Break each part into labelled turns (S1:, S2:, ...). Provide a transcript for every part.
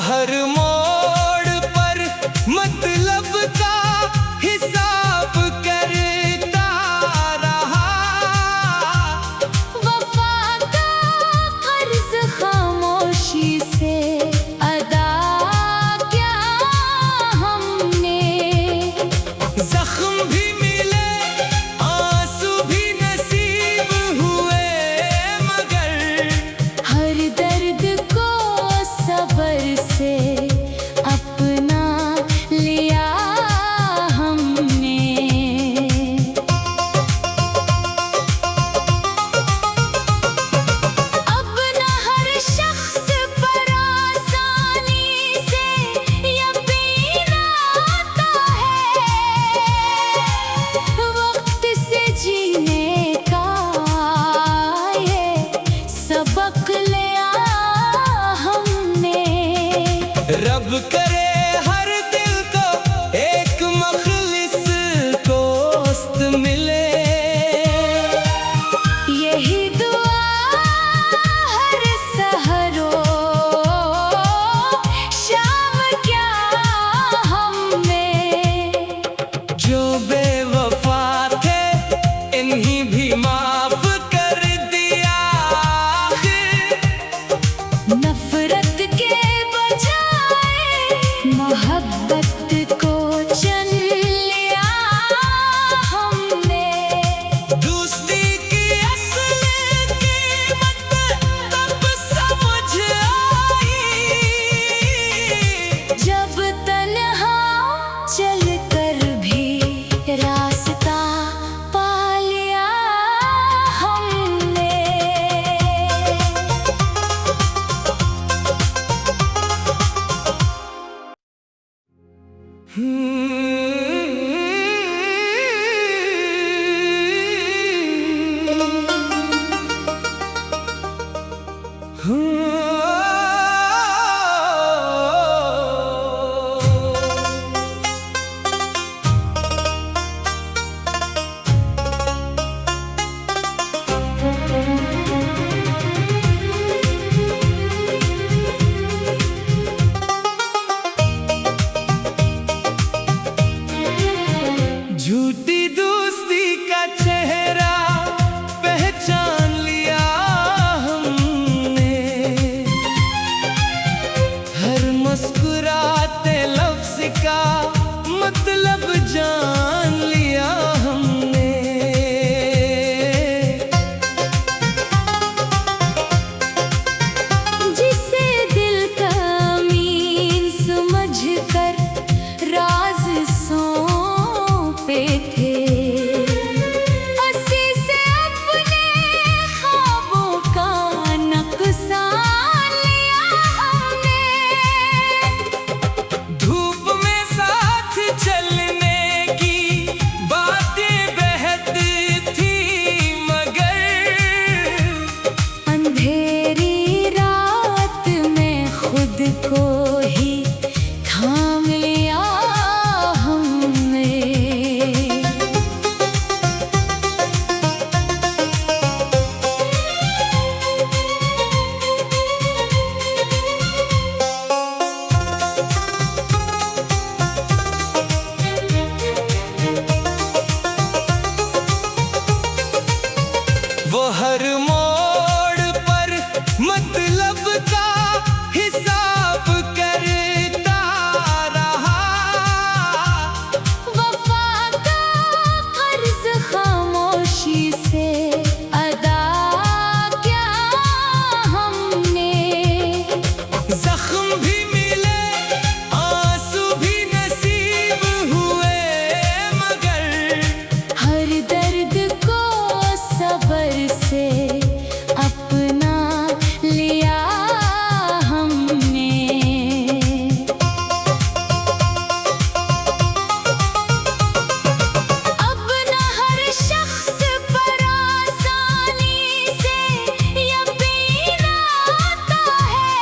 S1: हर मोड़ पर मतलब का हिसाब करता रहा।
S2: वफा का कर्ज खामोशी से अदा किया हमने।
S1: जख्म भी मिले, आंसू भी नसीब हुए, मगर
S2: हर दर्द को सब्र से अपना लिया हमने। अब न हर शख्स पर आसानी से यकीन आता है। वक्त से जीने का ये सबक लिया हमने।
S1: रब करे हर दिल को एक मखलिस दोस्त मिले।
S2: यही दुआ हर सहरो शाम क्या हमने।
S1: जो बेवफा थे इन्हीं भी माफ कर दिया।
S2: नफरत के बजाय मोहब्बत को चुन लिया हमने।
S1: दोस्ती की असल कीमत तब समझ आई।
S2: जब तन्हा चलकर भी रास्ता पा लिया हमने।
S1: झूठी दोस्ती का चेहरा पहचान लिया हमने। हर मुस्कुराते लफ्ज का मतलब जान लिया हमने।
S2: जिसे दिल का अमीन समझकर राज सौंपे थे। असी से अपने ख्वाबों का नुकसान लिया हमने।
S1: धूप में साथ चलने की बातें बहत थी, मगर
S2: अंधेरी रात में खुद को ही थाम लिया हमने।
S1: वो हर मोड़ पर मतलब का हिसाब करता रहा।
S2: वफा का कर्ज खामोशी से अदा किया हमने।
S1: जख्म भी मिले, आंसू भी नसीब हुए, मगर
S2: हर दर्द को सब्र से अपना लिया हमने। अब न हर शख्स पर आसानी से यकीन आता है।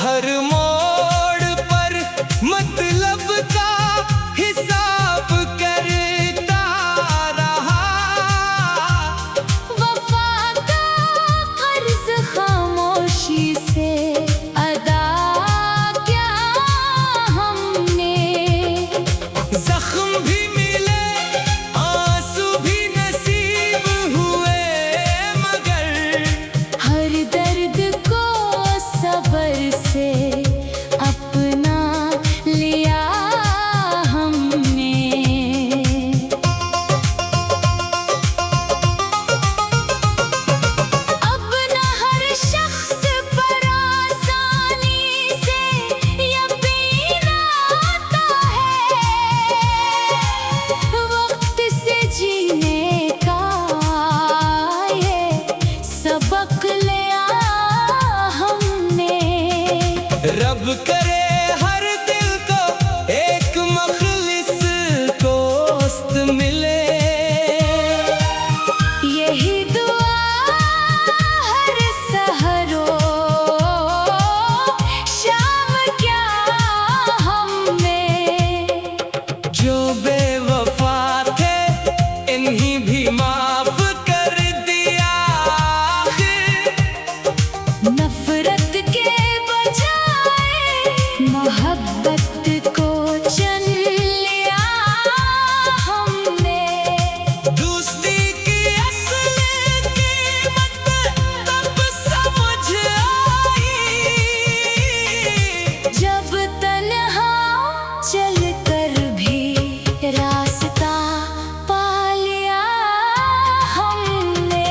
S1: हर मोड़ पर मतलब का हिसाब करता रहा।
S2: वफा का कर्ज खामोशी से अदा क्या हमने।
S1: जख्म भी मिले, आंसू भी नसीब हुए, मगर
S2: हर दर्द को सब्र से अपना लिया हमने। अब न हर शख्स पर आसानी से यकीन आता है। वक्त से जीने का ये सबक लिया हमने।
S1: रब करे हर दिल को एक मखलिस दोस्त मिले।
S2: यही दुआ हर सहरो शाम क्या हमें।
S1: जो बेवफा थे इन्हीं भी माफ कर दिया।
S2: नफरत के बजाय मोहब्बत को चुन लिया हमने।
S1: दोस्ती की असली कीमत तब समझ आई।
S2: जब तन्हा चलकर भी रास्ता पा लिया हमने।